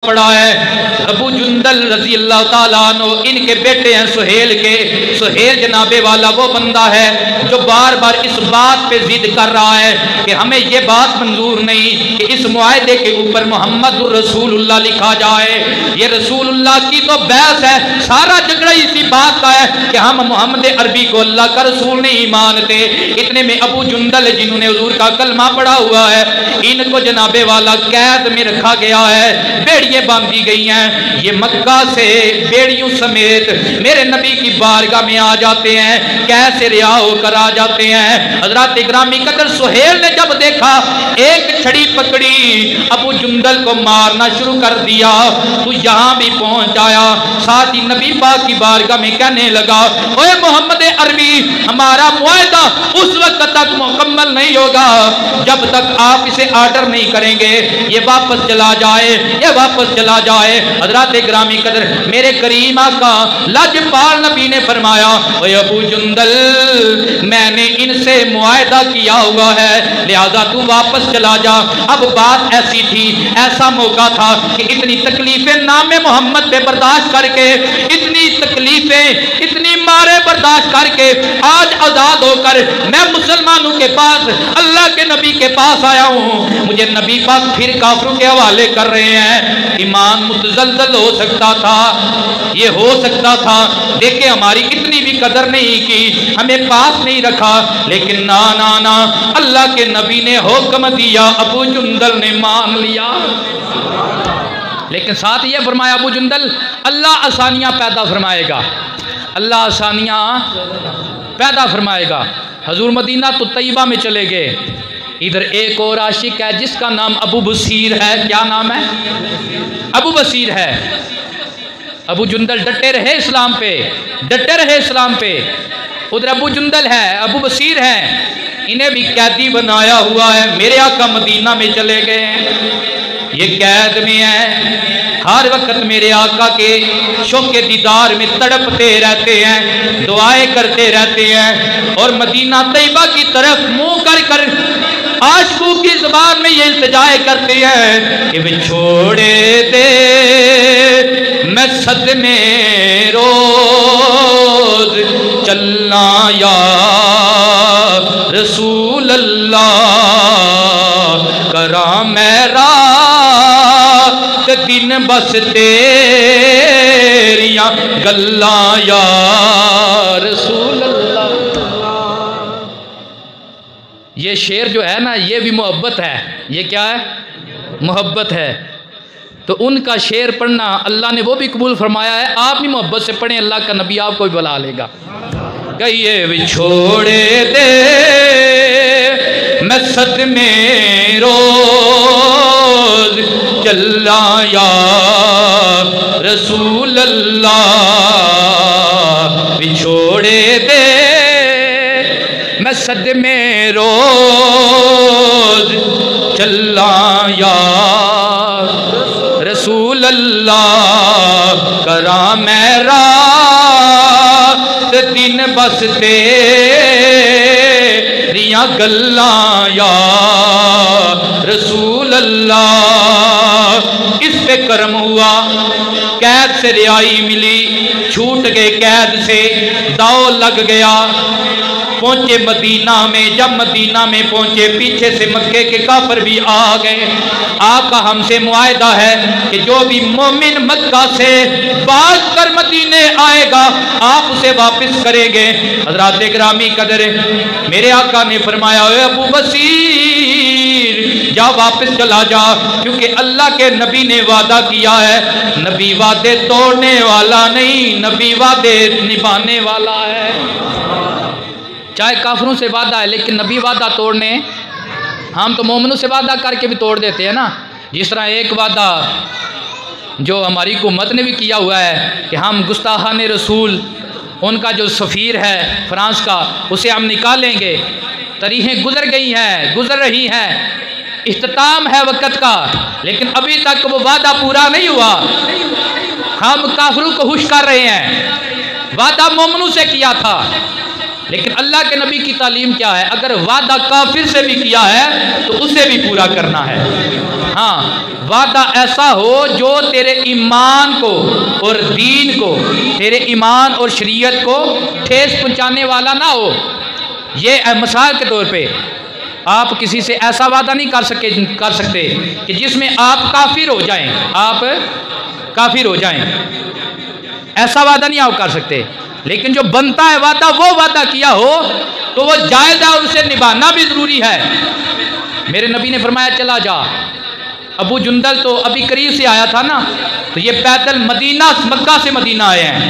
پڑا ہے ابو جندل رضی اللہ تعالیٰ عنہ، ان کے بیٹے ہیں سہیل کے۔ سہیل جناب والا وہ بندہ ہے جو بار بار اس بات پہ ضد کر رہا ہے کہ ہمیں یہ بات منظور نہیں کہ اس معاہدے کے اوپر محمد الرسول اللہ لکھا جائے، یہ رسول اللہ کی تو بحث ہے، سارا جھگڑا اسی بات کا ہے کہ ہم محمد عربی کو اللہ کا رسول نہیں مانتے۔ اتنے میں ابو جندل جنہوں نے حضور کا کلمہ پڑھا ہوا ہے، ان کو جناب والا قید میں رکھا گیا ہے، بیڑیاں باندھی گئی ہیں۔ یہ مکہ سے بیڑیوں سمیت میرے نبی کی بارگاہ میں آ جاتے ہیں، کیسے رہا ہو کر آ جاتے ہیں۔ حضرات گرامی قدر سہیل نے جب دیکھا ایک چھڑی پکڑی، ابو جندل کو مارنا شروع کر دیا، تو یہاں بھی پہنچ آیا، ساتھ ہی نبی پاک کی بارگاہ میں کہنے لگا اوے محمد عربی، ہمارا معاہدہ اس وقت تک مکمل نہیں ہوگا جب تک آپ اسے آرڈر نہیں کریں گے، یہ واپس چلا جائے، یہ واپس چلا جائے۔ حضرات گرامی قدر میرے کریم آقا لاجپال نبی نے فرمایا اے ابو جندل، میں نے ان سے معاہدہ کیا ہوا ہے، لہذا تو واپس چلا جا۔ اب بات ایسی تھی، ایسا موقع تھا کہ اتنی تکلیفیں نام محمد پہ برداشت کر کے، اتنی تکلیفیں، اتنی مارے برداشت کر کے آج آزاد ہو کر میں مسلمانوں کے پاس، اللہ کے نبی کے پاس آیا ہوں۔ مجھے نبی پاک پھر کافروں کے حوالے کر رہے ہیں۔ ایمان متزلزل ہو سکتا تھا، یہ ہو سکتا تھا، دیکھیں ہماری اتنی بھی قدر نہیں کی، ہمیں پاس نہیں رکھا، لیکن نا نا نا، اللہ کے نبی نے حکم دیا، ابو جندل نے مان لیا۔ لیکن ساتھ یہ فرمایا ابو جندل، اللہ آسانیاں پیدا فرمائے گا، اللہ آسانیاں پیدا فرمائے گا۔ حضور مدینہ تو طیبہ میں چلے گئے، ادھر ایک اور عاشق ہے جس کا نام ابو بصیر ہے۔ کیا نام ہے؟ ابو بصیر ہے۔ ابو جندل ڈٹے رہے اسلام پہ، ڈٹے رہے اسلام پہ۔ ادھر ابو جندل ہے، ابو بصیر ہے، انہیں بھی قیدی بنایا ہوا ہے۔ میرے آقا مدینہ میں چلے گئے ہیں، یہ قید میں ہے، ہر وقت میرے آقا کے شوق دیدار میں تڑپتے رہتے ہیں، دعائیں کرتے رہتے ہیں، اور مدینہ طیبہ کی طرف منہ کر کر عاشقوں کی زبان میں یہ التجائے کرتے ہیں کہ بچھوڑے دے میں صدمے روز چلنا یا رسول اللہ، کرا میرا دن بس تیریاں گلاں یا رسول اللہ۔ یہ شعر جو ہے نا، یہ بھی محبت ہے۔ یہ کیا ہے؟ محبت ہے۔ تو ان کا شعر پڑھنا اللہ نے وہ بھی قبول فرمایا ہے، آپ بھی محبت سے پڑھیں، اللہ کا نبی آپ کو بھی بلا لے گا۔ کہیے بچھوڑے دے میں صدمے روز چلا یا رسول اللہ، بچھوڑے دے میں صدمے روز چلا یا رسول اللہ، کرا میرا دن بس تیریاں گلاں یا رسول اللہ۔ اس پہ کرم ہوا، قید سے رہائی ملی، چھوٹ گئے قید سے، داؤ لگ گیا، پہنچے مدینہ میں۔ جب مدینہ میں پہنچے، پیچھے سے مکے کے کافر بھی آ گئے۔ آقا ہم سے معاہدہ ہے کہ جو بھی مومن مکہ سے باز کر مدینے آئے گا آپ اسے واپس کریں گے۔ حضرات گرامی قدر میرے آقا نے فرمایا اے ابو بصیر، جا واپس چلا جا، کیونکہ اللہ کے نبی نے وعدہ کیا ہے، نبی وعدے توڑنے والا نہیں، نبی وعدے نبھانے والا ہے۔ چاہے کافروں سے وعدہ ہے لیکن نبی وعدہ توڑنے، ہم تو مومنوں سے وعدہ کر کے بھی توڑ دیتے ہیں نا۔ جس طرح ایک وعدہ جو ہماری حکومت نے بھی کیا ہوا ہے کہ ہم گستاخان رسول، ان کا جو سفیر ہے فرانس کا، اسے ہم نکالیں گے۔ تاریخیں گزر گئی ہیں، گزر رہی ہیں، اختتام ہے وقت کا، لیکن ابھی تک وہ وعدہ پورا نہیں ہوا۔ ہم کافروں کو ہوش کر رہے ہیں، وعدہ مومنوں سے کیا تھا، لیکن اللہ کے نبی کی تعلیم کیا ہے؟ اگر وعدہ کافر سے بھی کیا ہے تو اسے بھی پورا کرنا ہے۔ ہاں وعدہ ایسا ہو جو تیرے ایمان کو اور دین کو، تیرے ایمان اور شریعت کو ٹھیس پہنچانے والا نہ ہو۔ یہ مثال کے طور پہ آپ کسی سے ایسا وعدہ نہیں کر سکتے کہ جس میں آپ کافر ہو جائیں، آپ کافر ہو جائیں، ایسا وعدہ نہیں آپ کر سکتے۔ لیکن جو بنتا ہے وعدہ، وہ وعدہ کیا ہو تو وہ جائز ہے اور اسے نبھانا بھی ضروری ہے۔ میرے نبی نے فرمایا چلا جا۔ ابو جندل تو ابھی قریب سے آیا تھا نا، تو یہ پیدل مدینہ مکہ سے مدینہ آئے ہیں،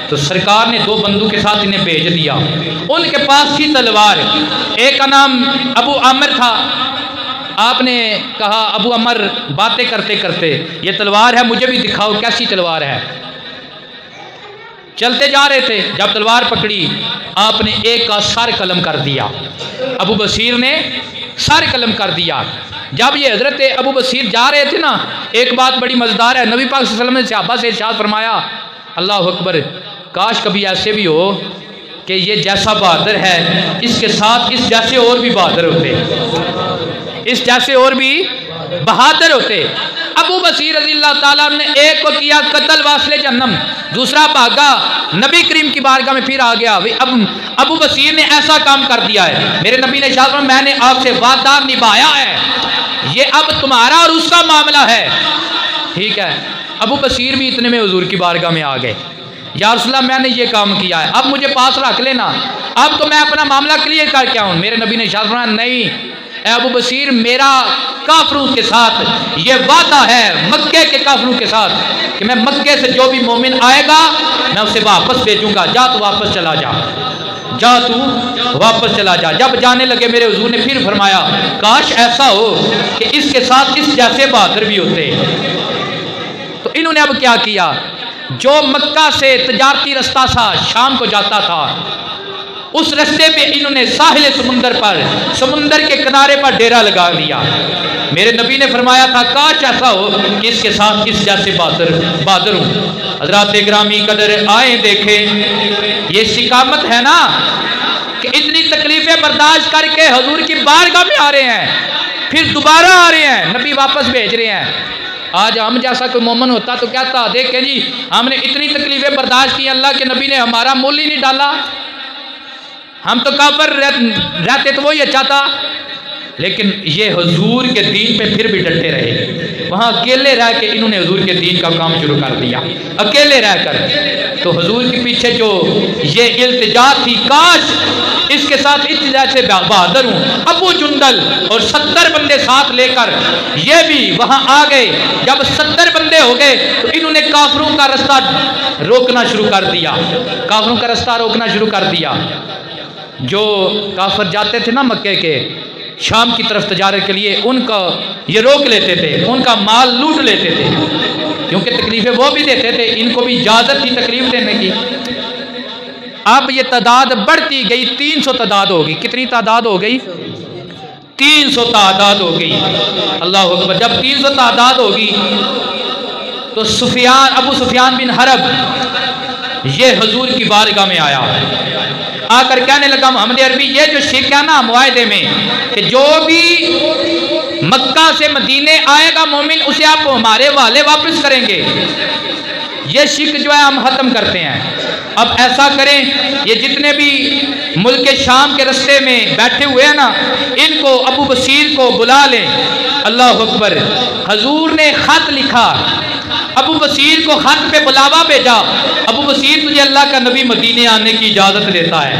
تو سرکار نے 2 بندوں کے ساتھ انہیں بھیج دیا۔ ان کے پاس تھی تلوار، ایک کا نام ابو عامر تھا۔ آپ نے کہا ابو عمر باتیں کرتے کرتے یہ تلوار ہے، مجھے بھی دکھاؤ کیسی تلوار ہے۔ چلتے جا رہے تھے، جب تلوار پکڑی آپ نے ایک کا سر قلم کر دیا، ابو بصیر نے سر قلم کر دیا۔ جب یہ حضرت ابو بصیر جا رہے تھے نا، ایک بات بڑی مزیدار ہے، نبی پاک صلی اللہ علیہ وسلم نے صحابہ سے ارشاد فرمایا، اللہ اکبر، کاش کبھی ایسے بھی ہو کہ یہ جیسا بہادر ہے اس کے ساتھ اس جیسے اور بھی بہادر ہوتے، اس جیسے اور بھی بہادر ہوتے۔ ابو بصیر رضی اللہ تعالیٰ نے ایک کو کیا قتل واصل جہنم، دوسرا بھاگا نبی کریم کی بارگاہ میں پھر آ گیا۔ اب ابو بصیر نے ایسا کام کر دیا ہے، میرے نبی نے ارشاد فرمایا میں نے آپ سے وعدہ نبھایا ہے، یہ اب تمہارا اور اس کا معاملہ ہے، ٹھیک ہے۔ ابو بصیر بھی اتنے میں حضور کی بارگاہ میں آ گئے، یا رسول اللہ میں نے یہ کام کیا ہے، اب مجھے پاس رکھ لینا، اب تو میں اپنا معاملہ کلیئر کر کے آؤں۔ میرے نبی نے ارشاد فرمایا نہیں اے ابو بصیر، میرا کافروں کے ساتھ یہ وعدہ ہے، مکے کے کافروں کے ساتھ، کہ میں مکے سے جو بھی مومن آئے گا میں اسے واپس بھیجوں گا، جا تو واپس چلا جا، جا تو واپس چلا جا۔ جب جانے لگے میرے حضور نے پھر فرمایا کاش ایسا ہو کہ اس کے ساتھ اس جیسے بہادر بھی ہوتے۔ تو انہوں نے اب کیا کیا، جو مکہ سے تجارتی رستہ تھا شام کو جاتا تھا، اس رستے پہ انہوں نے ساحل سمندر پر، سمندر کے کنارے پر ڈیرا لگا لیا۔ میرے نبی نے فرمایا تھا کاش ایسا ہو کہ اس کے ساتھ اس جیسے بہادر ہوں۔ حضرات گرامی قدر آئیں دیکھیں، یہ استقامت ہے نا کہ اتنی تکلیفیں برداشت کر کے حضور کی بارگاہ میں آ رہے ہیں، پھر دوبارہ آ رہے ہیں، نبی واپس بھیج رہے ہیں۔ آج ہم جیسا کوئی مومن ہوتا تو کہتا دیکھیں جی ہم نے اتنی تکلیفیں برداشت کی، اللہ کے نبی نے ہمارا مول ہی نہیں ڈالا، ہم تو کافر رہتے تو وہی اچھا تھا۔ لیکن یہ حضور کے دین پہ پھر بھی ڈٹے رہے، وہاں اکیلے رہ کے انہوں نے حضور کے دین کا کام شروع کر دیا، اکیلے رہ کر۔ تو حضور کے پیچھے جو یہ التجا تھی، کاش اس کے ساتھ اس جیسے بہادر ہوں۔ ابو جندل اور 70 بندے ساتھ لے کر یہ بھی وہاں آ گئے۔ جب 70 بندے ہو گئے تو انہوں نے کافروں کا رستہ روکنا شروع کر دیا، کافروں کا رستہ روکنا شروع کر دیا۔ جو کافر جاتے تھے نا مکے کے شام کی طرف تجارت کے لیے، ان کا یہ روک لیتے تھے، ان کا مال لوٹ لیتے تھے، کیونکہ تکلیفیں وہ بھی دیتے تھے، ان کو بھی اجازت تھی تکلیف دینے کی۔ اب یہ تعداد بڑھتی گئی، 300 تعداد ہو گئی۔ کتنی تعداد ہو گئی؟ 300 تعداد ہو گئی۔ اللہ اکبر۔ جب 300 تعداد ہوگی تو ابو سفیان بن حرب یہ حضور کی بارگاہ میں آیا، آ کر کہنے لگا محمد عربی یہ جو شک ہے نا معاہدے میں کہ جو بھی مکہ سے مدینے آئے گا مومن اسے آپ ہمارے والے واپس کریں گے، یہ شک جو ہے ہم ختم کرتے ہیں۔ اب ایسا کریں یہ جتنے بھی ملک شام کے رستے میں بیٹھے ہوئے ہیں نا ان کو ابو بصیر کو بلا لیں۔ اللہ اکبر۔ حضور نے خط لکھا، ابو بصیر کو خط پہ بلاوا بھیجا، ابو بصیر تجھے اللہ کا نبی مدینے آنے کی اجازت دیتا ہے۔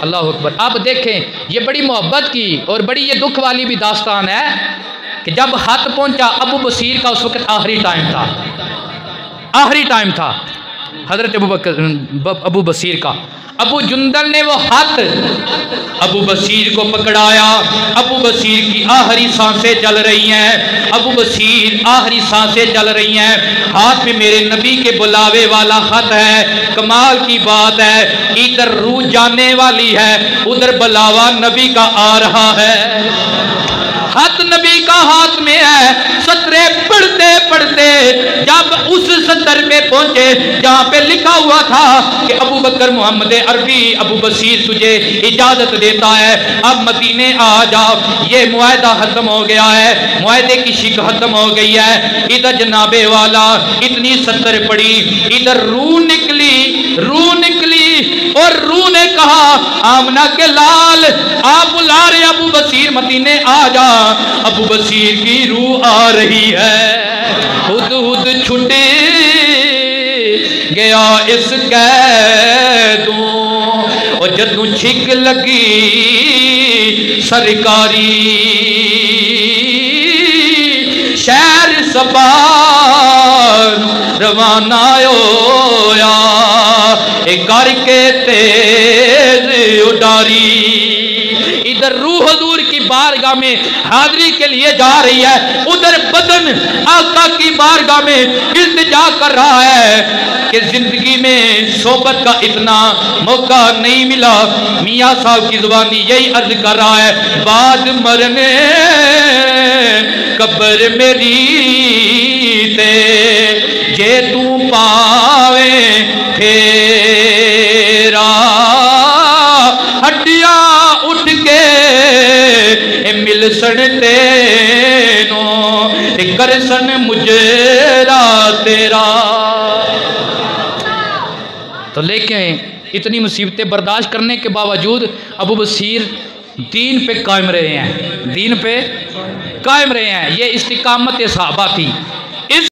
اللہ اکبر۔ آپ دیکھیں یہ بڑی محبت کی اور بڑی یہ دکھ والی بھی داستان ہے کہ جب خط پہنچا ابو بصیر کا اس وقت آخری ٹائم تھا حضرت ابو بصیر کا۔ ابو جندل نے وہ خط ابو بصیر کو پکڑایا، ابو بصیر کی آخری سانسیں چل رہی ہیں، ابو بصیر آخری سانسیں چل رہی ہیں، ہاتھ میں میرے نبی کے بلاوے والا خط ہے۔ کمال کی بات ہے، ادھر روح جانے والی ہے، ادھر بلاوا نبی کا آ رہا ہے، خط نبی کا ہاتھ میں ہے۔ سطرے پڑھتے پڑھتے کرتے جب اس سطر پہ پہنچے جہاں پہ لکھا ہوا تھا کہ ابو بکر محمد عربی ابو بصیر تجھے اجازت دیتا ہے اب مدینے آ جا، یہ معاہدہ ختم ہو گیا ہے، معاہدے کی شک ختم ہو گئی ہے، ادھر جناب والا اتنی سطر پڑی، ادھر روح نکلی اور روح نے کہا آمنہ کے لال آپ بلا رہے ابو بصیر مدینے آ جا، ابو بصیر کی روح آ رہی ہے، ہد ہد چھٹے گیا اس قیدوں اور جدوں چھک لگی سرکاری شہر سبان روانہ ہویا کر کے تیز اڈاری۔ ادھر روح حضور کی بارگاہ میں حاضری کے لیے جا رہی ہے، ادھر بدن آقا کی بارگاہ میں التجا کر رہا ہے کہ زندگی میں صحبت کا اتنا موقع نہیں ملا۔ میاں صاحب کی زبانی یہی عرض کر رہا ہے بعد مرنے قبر میری تے جے تو پاوے پھیرا ہڈیاں اٹھ کے مل سن تینوں کر سن مجرا تیرا۔ تو لیکن اتنی مصیبتیں برداشت کرنے کے باوجود ابو بصیر دین پہ قائم رہے ہیں، دین پہ قائم رہے ہیں۔ یہ استقامت صحابہ تھی۔